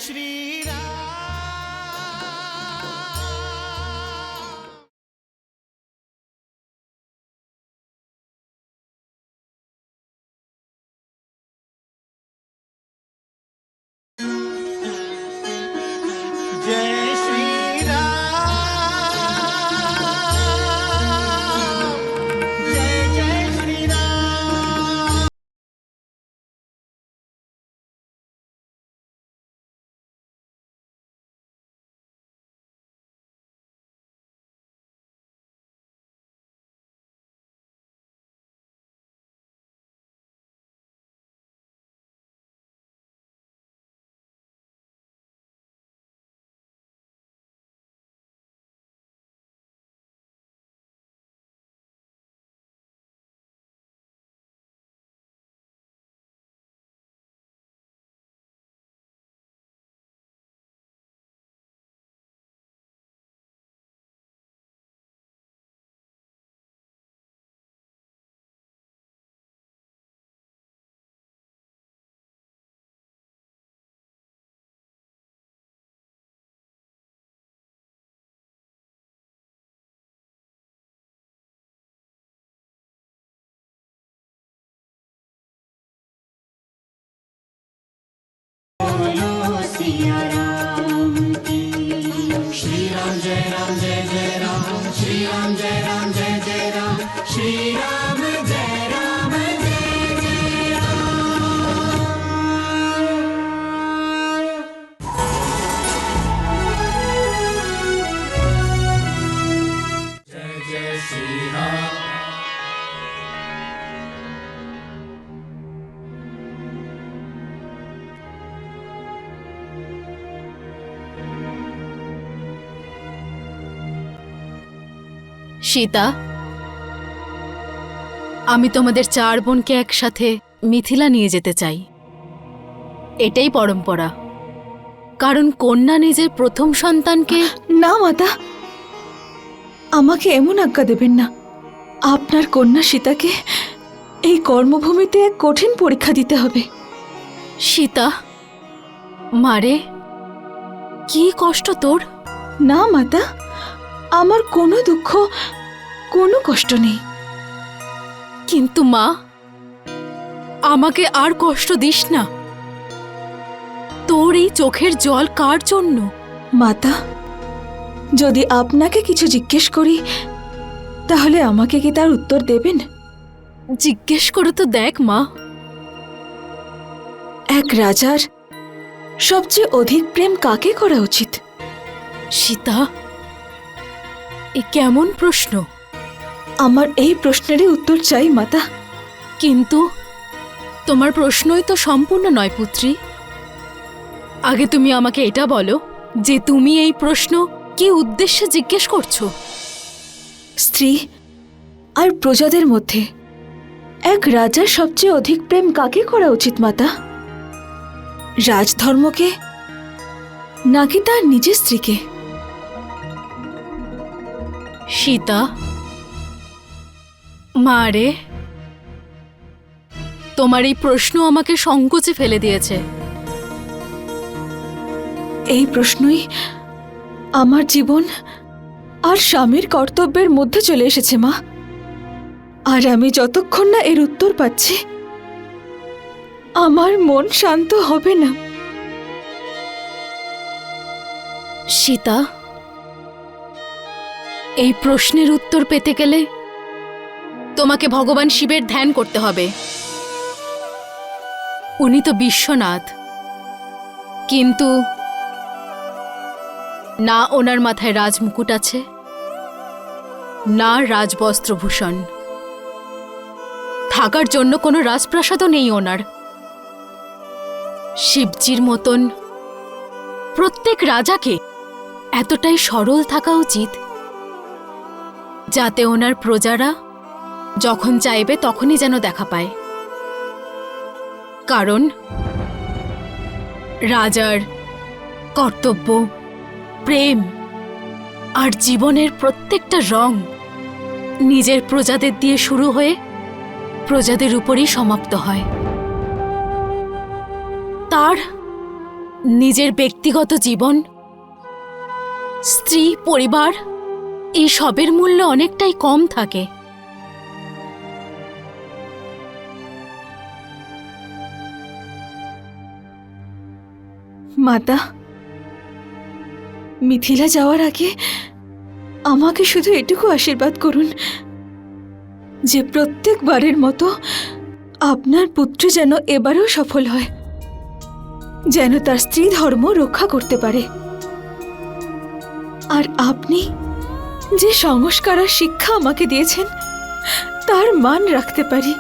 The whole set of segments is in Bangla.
श्री राम। जय श्री राम, जय जय श्री राम। बोलो सिया राम की। श्री राम जय जय राम, श्री राम जय जय राम, श्री राम जय राम जय जय राम। जय जय श्री राम। সীতা, আমি তোমাদের 4 বোনকে একসাথে মিথিলা নিয়ে যেতে চাই। এটাই পরম্পরা, কারণ কন্যা নিজের প্রথম সন্তানকে। না মাতা, আমাকে এমন আজ্ঞা দেবেন না। আপনার কন্যা সীতাকে এই কর্মভূমিতে এক কঠিন পরীক্ষা দিতে হবে। সীতা, মারে, কি কষ্ট তোর? না মাতা, আমার কোনো দুঃখ, কোনো কষ্ট নেই। কিন্তু মা, আমাকে আর কষ্ট দিস না। তোর এই চোখের জল কার জন্য? মাতা, যদি আপনাকে কিছু জিজ্ঞেস করি তাহলে আমাকে কি তার উত্তর দেবেন? জিজ্ঞেস করে তো দেখ মা। এক রাজার সবচেয়ে অধিক প্রেম কাকে করা উচিত? সীতা, এ কেমন প্রশ্ন? আমার এই প্রশ্নেরই উত্তর চাই মাতা। কিন্তু তোমার প্রশ্নই তো সম্পূর্ণ নয় পুত্রী। আগে তুমি আমাকে এটা বলো যে তুমি এই প্রশ্ন কি উদ্দেশ্যে জিজ্ঞেস করছো? স্ত্রী আর প্রজাদের মধ্যে এক রাজার সবচেয়ে অধিক প্রেম কাকে করা উচিত মাতা? রাজধর্মকে নাকি তার নিজের স্ত্রীকে? সীতা, মা রে, তোমার এই প্রশ্ন আমাকে সংকোচে ফেলে দিয়েছে। এই প্রশ্নই আমার জীবন আর স্বামীর কর্তব্যের মধ্যে চলে এসেছে মা। আর আমি যতক্ষণ না এর উত্তর পাচ্ছি আমার মন শান্ত হবে না। সীতা, এই প্রশ্নের উত্তর পেতে গেলে তোমাকে ভগবান শিবের ধ্যান করতে হবে। উনি তো বিশ্বনাথ, কিন্তু না ওনার মাথায় রাজমুকুট আছে, না রাজবস্ত্রভূষণ, থাকার জন্য কোনো রাজপ্রাসাদও নেই ওনার। শিবজির মতন প্রত্যেক রাজাকে এতটাই সরল থাকা উচিত যাতে ওনার প্রজারা যখন চাইবে তখনই যেন দেখা পায়। কারণ রাজার কর্তব্য, প্রেম আর জীবনের প্রত্যেকটা রং নিজের প্রজাদের দিয়ে শুরু হয়ে প্রজাদের উপরই সমাপ্ত হয়। নিজের ব্যক্তিগত জীবন, স্ত্রী, পরিবার এই সবের মূল্য অনেকটাই কম থাকে। মাতা, মিথিলা যাওয়ার আগে আমাকে শুধু এটুকু আশীর্বাদ করুন যে প্রত্যেকবারের মতো আপনার পুত্র যেন এবারেও সফল হয়, যেন তার স্ত্রী ধর্ম রক্ষা করতে পারে, আর আপনি যে সংস্কার আর শিক্ষা আমাকে দিয়েছেন তার মান রাখতে পারি।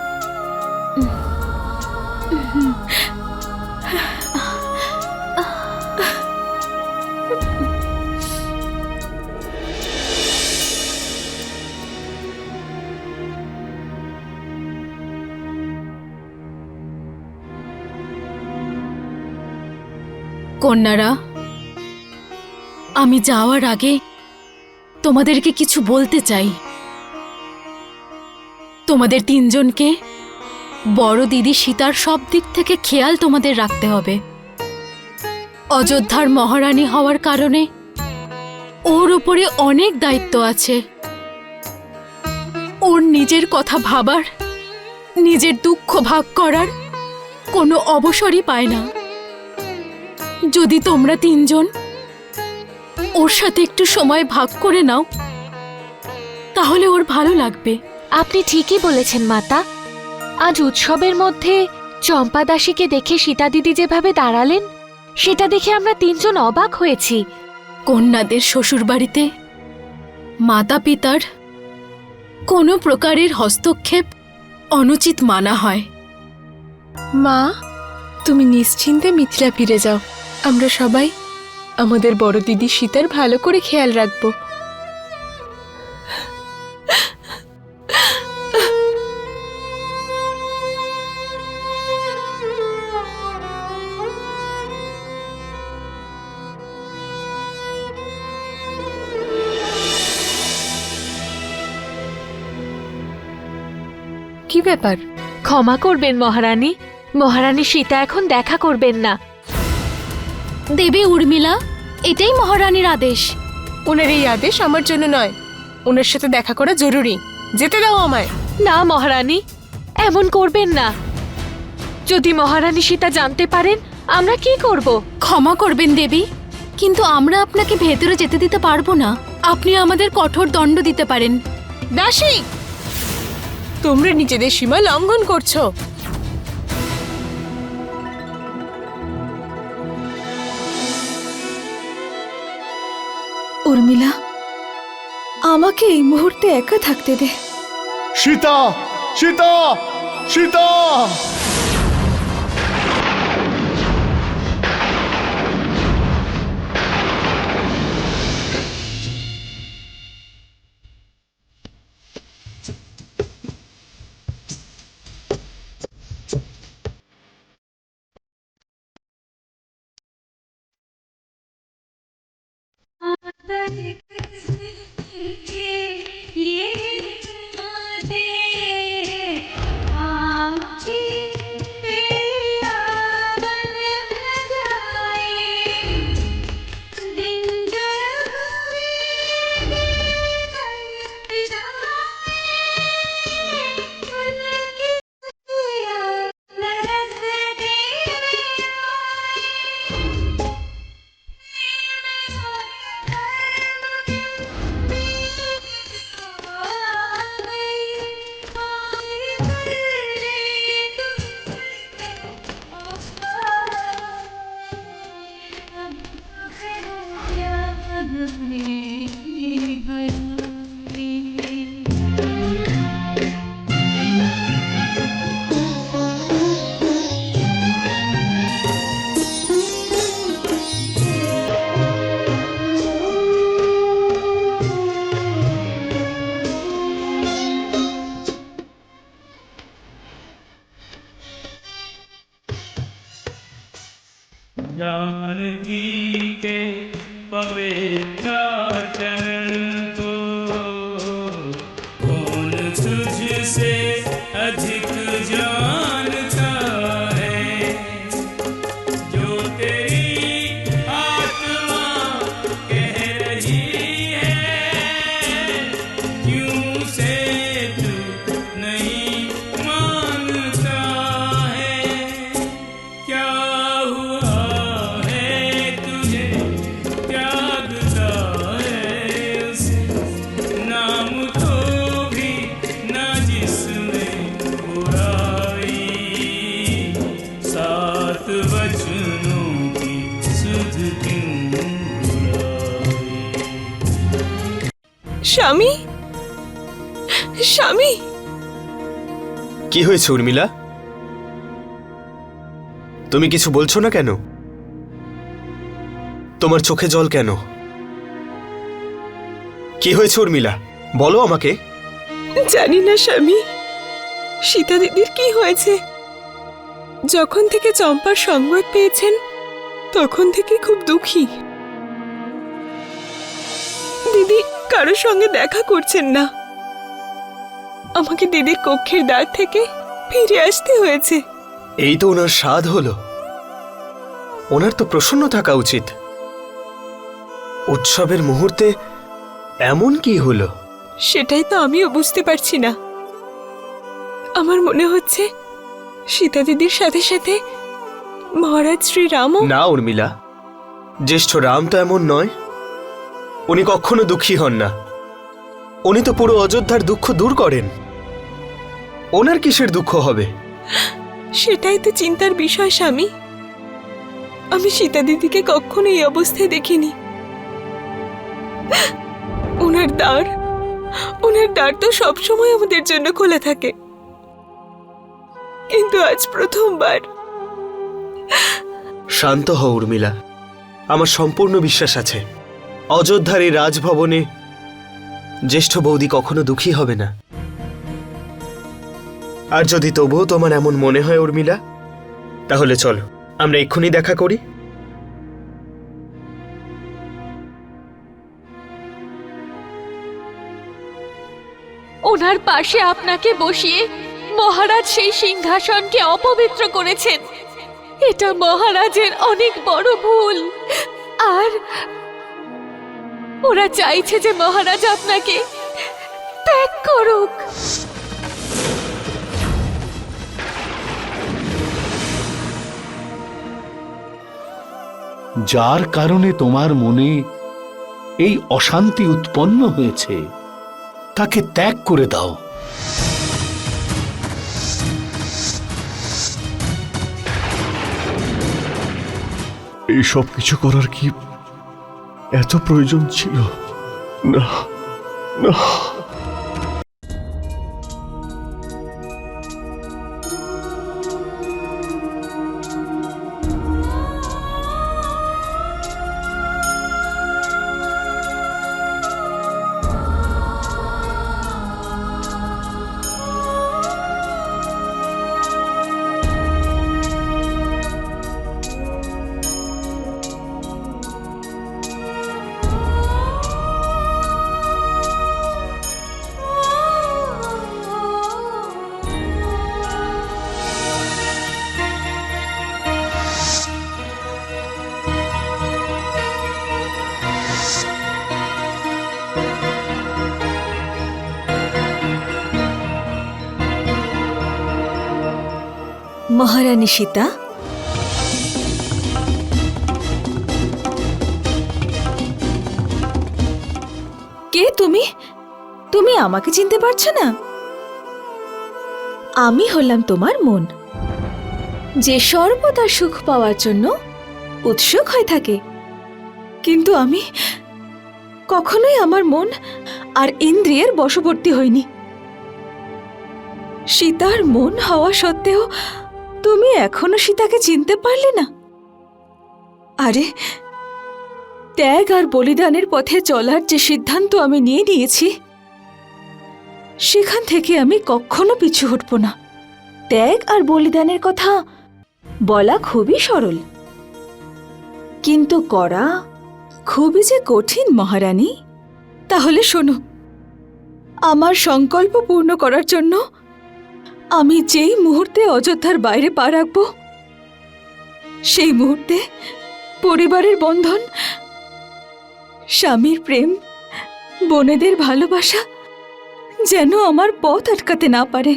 কন্যারা, আমি যাওয়ার আগে তোমাদেরকে কিছু বলতে চাই। তোমাদের তিনজনকে বড় দিদি সীতার সব দিক থেকে খেয়াল তোমাদের রাখতে হবে। অযোধ্যার মহারানী হওয়ার কারণে ওর উপরে অনেক দায়িত্ব আছে। ওর নিজের কথা ভাবার, নিজের দুঃখ ভাগ করার কোনো অবসরই পায় না। যদি তোমরা তিনজন ওর সাথে একটু সময় ভাগ করে নাও তাহলে ওর ভালো লাগবে। আপনি ঠিকই বলেছেন মাতা। আজ উৎসবের মধ্যে চম্পা দাসীকে দেখে সীতা দিদি যেভাবে দাঁড়ালেন সেটা দেখে আমরা তিনজন অবাক হয়েছি। কন্যাদের শ্বশুরবাড়িতে মাতা পিতার কোনো প্রকারের হস্তক্ষেপ অনুচিত মানা হয়। মা, তুমি নিশ্চিন্তে মিথিলা ফিরে যাও। আমরা সবাই আমাদের বড় দিদি সীতার ভালো করে খেয়াল রাখবো। কি ব্যাপার? ক্ষমা করবেন মহারানী, মহারানী সীতা এখন দেখা করবেন না। দেবী উর্মিলা, এটাই মহারানীর আদেশ। ওনার এই আদেশ আমার জন্য নয়, ওনার সাথে দেখা করা জরুরি। যেতে দাও আমায়। না মহারানী, এমন করবেন না। যদি মহারানী সীতা জানতে পারেন আমরা কি করব? ক্ষমা করবেন দেবী, কিন্তু আমরা আপনাকে ভেতরে যেতে দিতে পারবো না। আপনি আমাদের কঠোর দণ্ড দিতে পারেন। দাসী, তোমরা নিজেদের সীমা লঙ্ঘন করছো। উর্মিলা, আমাকে এই মুহূর্তে একা থাকতে দে। সীতা, সীতা, সীতা! जानकी के पवित्र चरण को कौन तुझसे अधिक जानता है, जो तेरी क्यों बुलाए। স্বামী, স্বামী, কি হয়েছে উর্মিলা? তুমি কিছু বলছো না কেন? তোমার চোখে জল কেন? কি হয়েছে উর্মিলা, বলো আমাকে। জানি না স্বামী, সীতা দিদির কি হয়েছে। যখন থেকে চম্পার সংবাদ পেয়েছেন তখন থেকে খুব দুঃখী। দিদি কারোর সঙ্গে দেখা করছেন না। আমাকে দিদির কক্ষের দ্বার থেকে ফিরে আসতে হয়েছে। এই তো ওনার স্বাদ হলো। ওনার তো প্রসন্ন থাকা উচিত। উৎসবের মুহূর্তে এমন কি হলো? সেটাই তো আমিও বুঝতে পারছি না। আমার মনে হচ্ছে সীতা দিদির সাথে সাথে মহারাজ শ্রীরামও। না উর্মিলা, জ্যেষ্ঠ রাম তো এমন নয়। উনি কখনো দুঃখী হন না। উনি তো পুরো অযোধ্যার দুঃখ দূর করেন। ওনার কিসের দুঃখ হবে? সেটাই তো চিন্তার বিষয় স্বামী। আমি সীতা দিদিকে কখনো এই অবস্থায় দেখিনি। ওনার দ্বার তো সবসময় আমাদের জন্য খোলা থাকে, কিন্তু আজ প্রথমবার। শান্ত হও উর্মিলা, আমার সম্পূর্ণ বিশ্বাস আছে অযোধ্যার এই রাজভবনে জ্যেষ্ঠ বৌদি কখনো দুঃখী হবে না। আর যদি তবুও তোমার এমন মনে হয় উর্মিলা, তাহলে চলো আমরা এক্ষুনি দেখা করি। ওনার পাশে আপনাকে বসিয়ে মহারাজ সেই সিংহাসনকে অপবিত্র করেছেন। এটা মহারাজের অনেক বড় ভুল। আর ওরা চাইছে যে মহারাজ আপনাকে ত্যাগ করুক। যার কারণে তোমার মনে এই অশান্তি উৎপন্ন হয়েছে তাকে ত্যাগ করে দাও। এই সব কিছু করার কি এত প্রয়োজন ছিল? না না। মহারানী সীতা, কে তুমি? তুমি আমাকে চিনতে পারছো না? আমি হলাম তোমার মন, যে সর্বদা সুখ পাওয়ার জন্য উৎসুক হয়ে থাকে। কিন্তু আমি কখনোই আমার মন আর ইন্দ্রিয়ের বশবর্তী হইনি। সীতার মন হওয়া সত্ত্বেও তুমি এখনো সীতাকে চিনতে পারলে না? আরে, ত্যাগ আর বলিদানের পথে চলার যে সিদ্ধান্ত আমি নিয়ে নিয়েছি, সেখান থেকে আমি কখনো পিছু হটব না। ত্যাগ আর বলিদানের কথা বলা খুবই সরল, কিন্তু করা খুবই যে কঠিন মহারানী। তাহলে শোনো, আমার সংকল্প পূর্ণ করার জন্য আমি যেই মুহূর্তে অযোধ্যার বাইরে পা রাখব, সেই মুহূর্তে পরিবারের বন্ধন, স্বামীর প্রেম, বোনেদের ভালোবাসা যেন আমার পথ আটকাতে না পারে,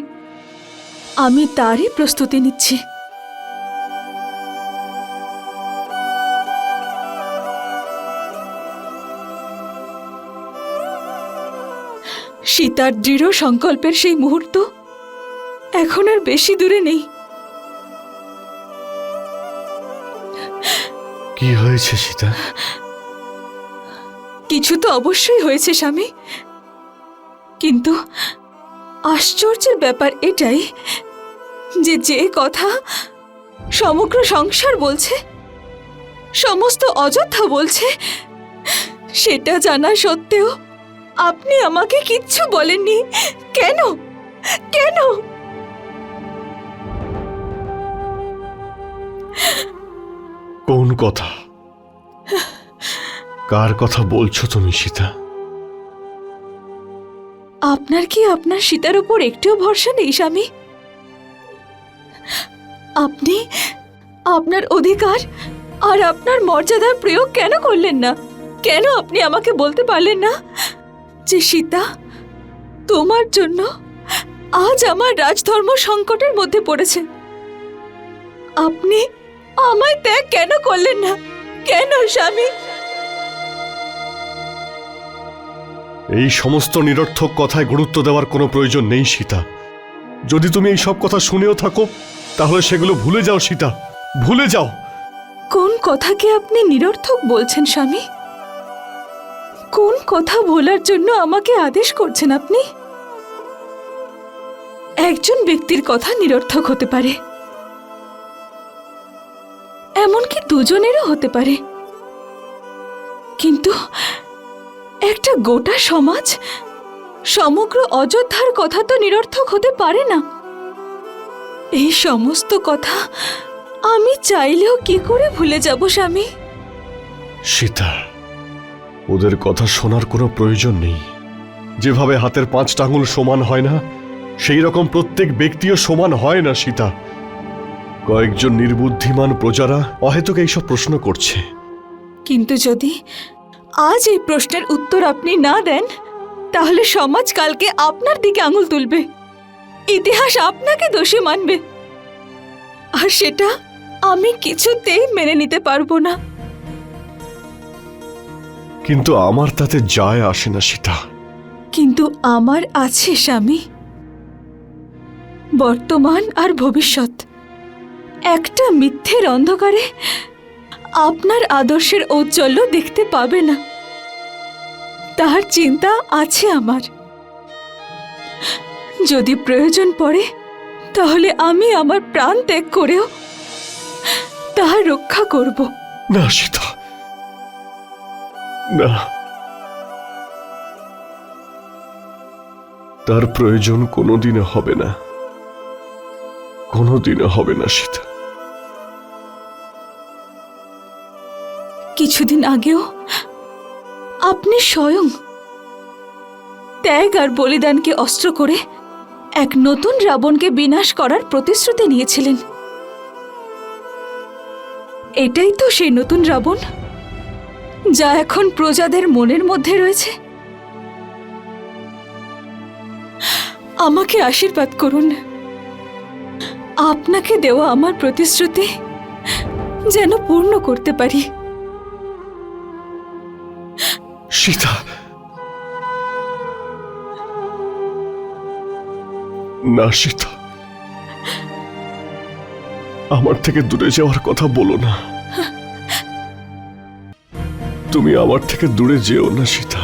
আমি তারই প্রস্তুতি নিচ্ছি। সীতার দৃঢ় সংকল্পের সেই মুহূর্ত এখন আর বেশি দূরে নেই। কি হয়েছে সীতা? কিছু তো অবশ্যই হয়েছে স্বামী, কিন্তু আশ্চর্যের ব্যাপার এটাই যে যে কথা সমগ্র সংসার বলছে, সমস্ত অযোধ্যা বলছে, সেটা জানা সত্ত্বেও আপনি আমাকে কিচ্ছু বলেননি। কেন? কেন? কোন কথা? কার কথা বলছো তুমি সীতা? আপনার কি আপনার সীতার উপর একটুও ভরসা নেই স্বামী? আপনি আপনার অধিকার আর আপনার মর্যাদার প্রয়োগ কেন করলেন না? কেন আপনি আমাকে বলতে পারলেন না যে সীতা, তোমার জন্য আজ আমার রাজধর্ম সংকটের মধ্যে পড়েছে? আপনি আমায় ত্যাগ কেন করলেন না? কেন স্বামী? এই সমস্ত নিরর্থক কথায় গুরুত্ব দেওয়ার কোনো প্রয়োজন নেই সীতা। যদি তুমি এই সব কথা শুনেও থাকো তাহলে সেগুলো ভুলে যাও সীতা, ভুলে যাও। কোন কথাকে আপনি নিরর্থক বলছেন স্বামী? কোন কথা ভোলার জন্য আমাকে আদেশ করছেন আপনি? একজন ব্যক্তির কথা নিরর্থক হতে পারে, এমনকি দুজনেরও হতে পারে, কিন্তু একটা গোটা সমাজ, সমগ্র অযোধ্যার কথা তো নিরর্থক হতে পারে না। এই সমস্ত কথা আমি চাইলেও কি করে ভুলে যাব স্বামী? সীতা, ওদের কথা শোনার কোনো প্রয়োজন নেই। যেভাবে হাতের 5টা আঙুল সমান হয় না, সেই রকম প্রত্যেক ব্যক্তিও সমান হয় না সীতা। কয়েকজন নির্বুদ্ধিমান প্রজারা অহেতুক এইসব প্রশ্ন করছে। কিন্তু যদি আজ এই প্রশ্নের উত্তর আপনি না দেন, তাহলে সমাজ কালকে আপনার দিকে আঙুল তুলবে, ইতিহাস আপনাকে দোষী মানবে, আর সেটা আমি কিছুতেই মেনে নিতে পারবো না। কিন্তু আমার তাতে যায় আসে না সীতা। কিন্তু আমার আছে স্বামী, বর্তমান আর ভবিষ্যৎ। একটা মিথ্যের অন্ধকারে আপনার আদর্শের ঔজ্জ্বল্য দেখতে পাবে না, তার চিন্তা আছে আমার। যদি প্রয়োজন পড়ে তাহলে আমি আমার প্রাণ ত্যাগ করেও তাহার রক্ষা করব। না সীতা, না, তার প্রয়োজন কোনোদিনও হবে না, কোনোদিনও হবে না সীতা। কিছুদিন আগেও আপনি স্বয়ং ত্যাগ আর বলিদানকে অস্ত্র করে এক নতুন রাবণকে বিনাশ করার প্রতিশ্রুতি নিয়েছিলেন। এটাই তো সেই নতুন রাবণ যা এখন প্রজাদের মনের মধ্যে রয়েছে। আমাকে আশীর্বাদ করুন, আপনাকে দেওয়া আমার প্রতিশ্রুতি যেন পূর্ণ করতে পারি। সীতা, না সীতা, আমার থেকে দূরে যাওয়ার কথা বলো না। তুমি আমার থেকে দূরে যেও না সীতা।